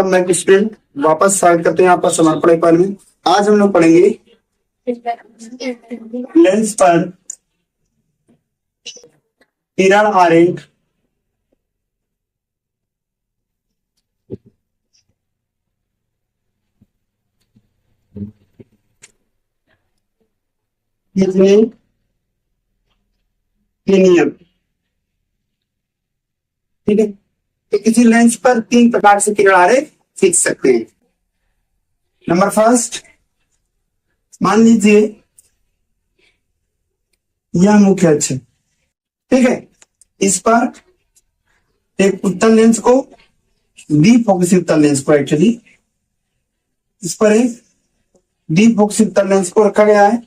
Welcome back student. वापस स्वागत करते हैं आपका समर्पण पाल में। आज हम लोग पढ़ेंगे लेंस पर किरण आरेख खींचने के नियम। ठीक है, तो किसी लेंस पर तीन प्रकार से किरण आरेख खींच सकते हैं। नंबर फर्स्ट, मान लीजिए यह मुख्य अक्ष है। ठीक है, इस पर एक उत्तल लेंस को, डीफोकसी उत्तल लेंस को, एक्चुअली इस पर एक डीफोकसी उत्तल लेंस को रखा गया है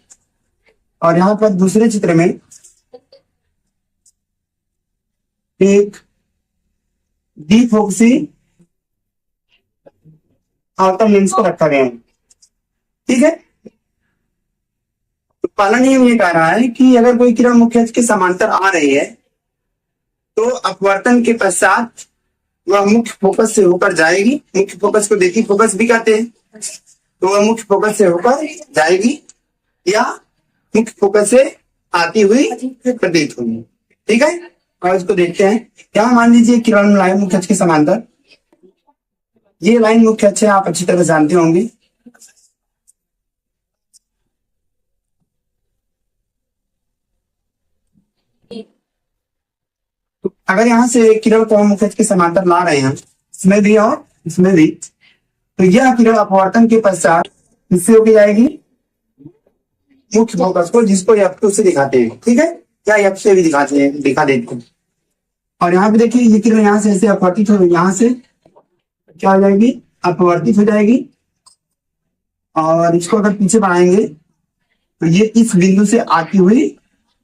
और यहां पर दूसरे चित्र में एक डीफोकसी आउटर लेंस को रखा गया है। ठीक है, तो पहला नियम ये कह रहा है कि अगर कोई किरण मुख्य अक्ष के समांतर आ रही है तो अपवर्तन के पश्चात वह मुख्य फोकस से होकर जाएगी। मुख्य फोकस को देखी फोकस भी कहते हैं, तो वह मुख्य फोकस से होकर जाएगी या मुख्य फोकस से आती हुई प्रतीत होगी। ठीक है, और इसको देखते हैं। यहाँ मान लीजिए किरण लाइन मुख्य अक्ष के समांतर, ये लाइन मुख्य अक्ष है, आप अच्छी तरह जानते होंगे। तो अगर यहां से किरण को हम मुख्य अक्ष के समांतर ला रहे हैं, इसमें भी और इसमें भी, तो यह किरण अपवर्तन के पश्चात किससे होकर जाएगी? मुख्य फोकस को, जिसको F2 से दिखाते हैं। ठीक है, या F से भी दिखा देते हैं। और यहाँ पे देखिए ये किरण यहाँ से ऐसे अपवर्तित हो, यहाँ से क्या हो जाएगी? अपवर्तित हो जाएगी। और इसको अगर पीछे बढ़ाएंगे तो ये इस बिंदु से आती हुई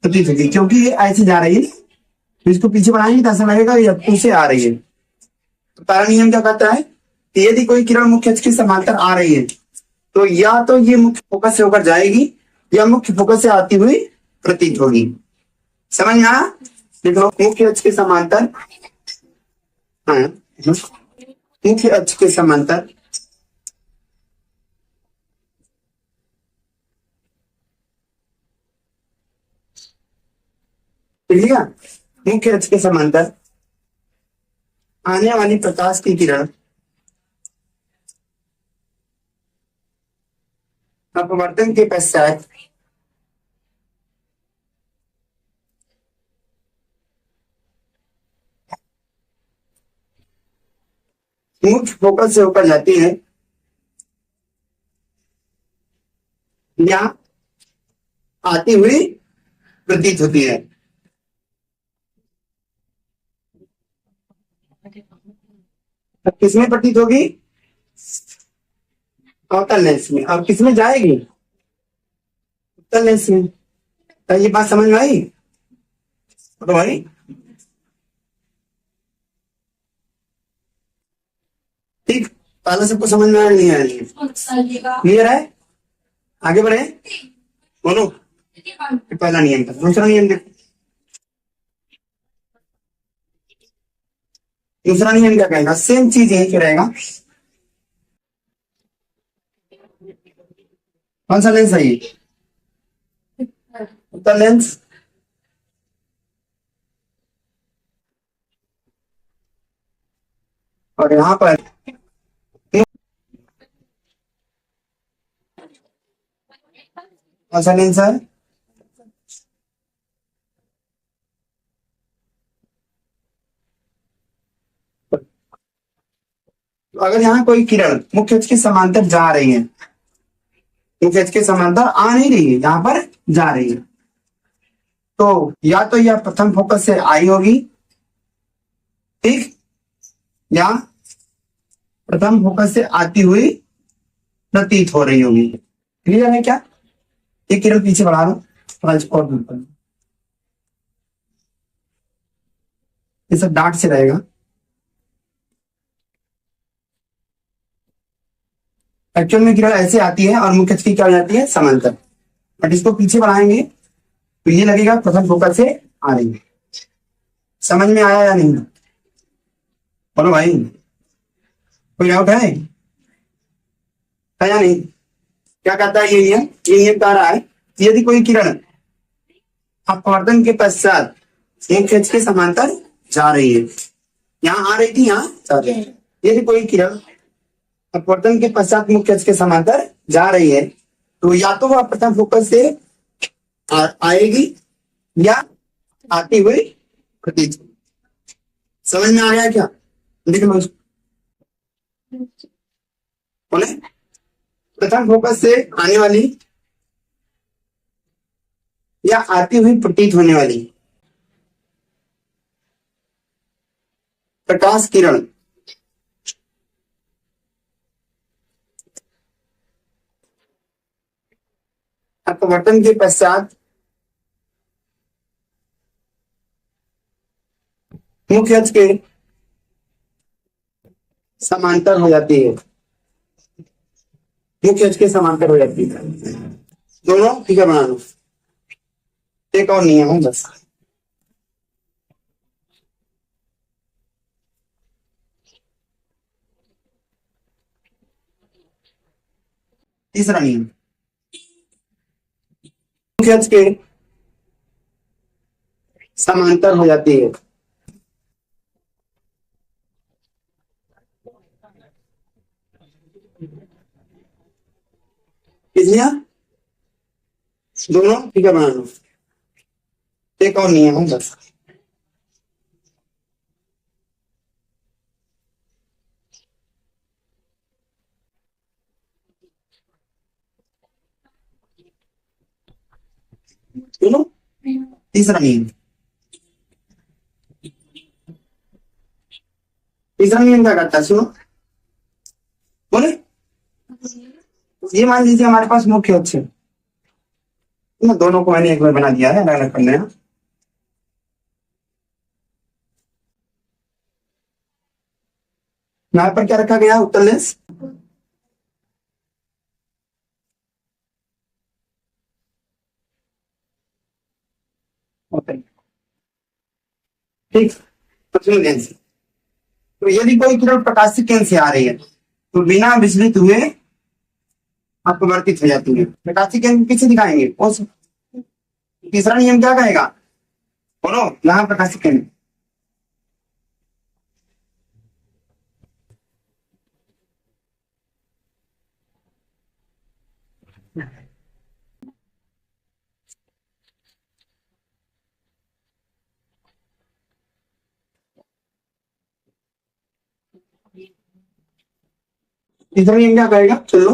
प्रतीत होगी, क्योंकि ये ऐसे जा रही है। तो इसको पीछे बढ़ाएंगे तो ऐसा लगेगा ये F2 से आ रही है। तो पहला नियम क्या कहता है कि यदि कोई किरण मुख्य अक्ष के समांतर आ रही है तो या तो ये मुख्य फोकस से होकर जाएगी या मुख्य फोकस से आती हुई प्रतीत होगी। समझ में आया? देखो, मुख्य अक्ष के समांतर, हाँ, मुख्य अक्ष के समांतर लिया, मुख्य अक्ष के समांतर आने वाली प्रकाश की किरण अपवर्तन के पश्चात मुख्य फोकस से होकर जाती है या आती हुई प्रतीत होती है। किसमें प्रतीत होगी? अवतल लेंस में। और किसमें जाएगी? उत्तल लेंस में। तो ये बात समझ में आई? तो भाई ठीक, पहले सबको समझ में आया नहीं आया? क्लियर है? आगे बढ़े, बोलो। पहला नियम था। दूसरा नियम देखो। दूसरा नियम क्या कहेगा? सेम चीज यही पे रहेगा। कौन सा लेंस है ये? उत्तल लेंस। और यहां पर कौन सा लेंस है? तो अगर यहाँ कोई किरण मुख्य अक्ष के समांतर जा रही है, मुख्य अक्ष के समांतर आ नहीं रही है, यहाँ पर जा रही है, तो या तो यह प्रथम फोकस से आई होगी, ठीक, या प्रथम फोकस से आती हुई प्रतीत हो रही होगी। क्लियर है क्या? एक किरण पीछे बढ़ा लो, थोड़ा इसको और दूर कर लो, ये सब डार्क से रहेगा। एक्चुअल में किरण ऐसे आती है और मुख्य अक्ष की क्या हो जाती है? समांतर। बट इसको पीछे बढ़ाएंगे तो ये लगेगा प्रथम फोकस से आ रही है। समझ में आया या नहीं? बोलो भाई। कोई डाउट है या नहीं? क्या कहता है ये नियम कह रहा है कि यदि कोई किरण अपवर्तन के पश्चात एक कक्ष के समांतर जा रही है, यहाँ आ रही थी, यहाँ जा रही है, यदि कोई किरण अपवर्तन के पश्चात मुख्य अक्ष के समांतर जा रही है तो या तो वह प्रथम फोकस से आएगी या आती हुई प्रतीत। समझ में आ गया क्या? लिख लो बोले प्रथम फोकस से आने वाली या आती हुई प्रतीत होने वाली प्रकाश किरण अपवर्तन के पश्चात मुख्य अक्ष के समांतर हो जाती है, मुख्य अक्ष के समांतर हो जाती है। दोनों ठीक है, बना लो। एक और नियम है बस, तीसरा नियम, मुख्य अक्ष के समांतर हो जाती है। इसलिए दोनों ठीक है, बना लो। एक और नियम है बस, सुनो तीसरा नियम, तीसरा नियम क्या करता है सुनो, बोले ये मान लीजिए हमारे पास मुख्य अक्ष है, दोनों को मैंने एक बार बना दिया है, अलग अलग करना है। यहाँ पर क्या रखा गया, उत्तल लेंस। ठीक, प्रश्न लेंस। तो यदि कोई किरण प्रकाशित केंद्र से आ रही है तो बिना विचलित हुए अपवर्तित हो जाती है। प्रकाशित केंद्र किसे दिखाएंगे? तीसरा नियम क्या कहेगा बोलो, यहाँ प्रकाशित केंद्र तीसरा नियम क्या कहेगा, चलो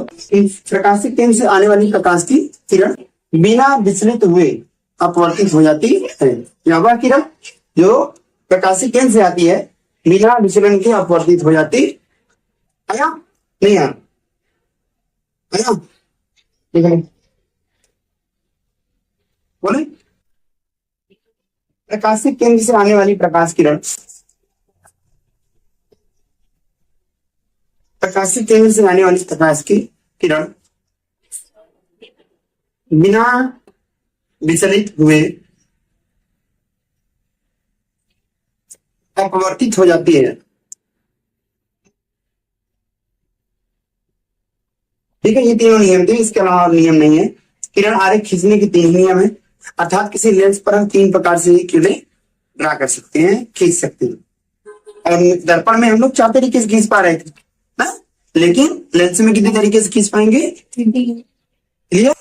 प्रकाशित केंद्र से आने वाली प्रकाश की किरण बिना विचलित हुए अपवर्तित हो जाती है। या वह किरण जो प्रकाशित केंद्र से आती है बिना विचलन के अपवर्तित हो जाती है। नहीं है बोले प्रकाशित केंद्र से आने वाली प्रकाश किरण प्रकाशित केंद्र से आने वाली प्रकाश की किरण बिना विचलित हुए अपवर्तित हो जाती है। ठीक है, ये तीनों नियम थे, इसके अलावा और नियम नहीं है। किरण आरेख खींचने के तीन नियम है, अर्थात किसी लेंस पर हम तीन प्रकार से किरणें ड्रा कर सकते हैं, खींच सकते हैं। और दर्पण में हम लोग 4 तरीके से खींच पा रहे थे ना, लेकिन लेंस में कितने तरीके से खींच पाएंगे? क्लियर?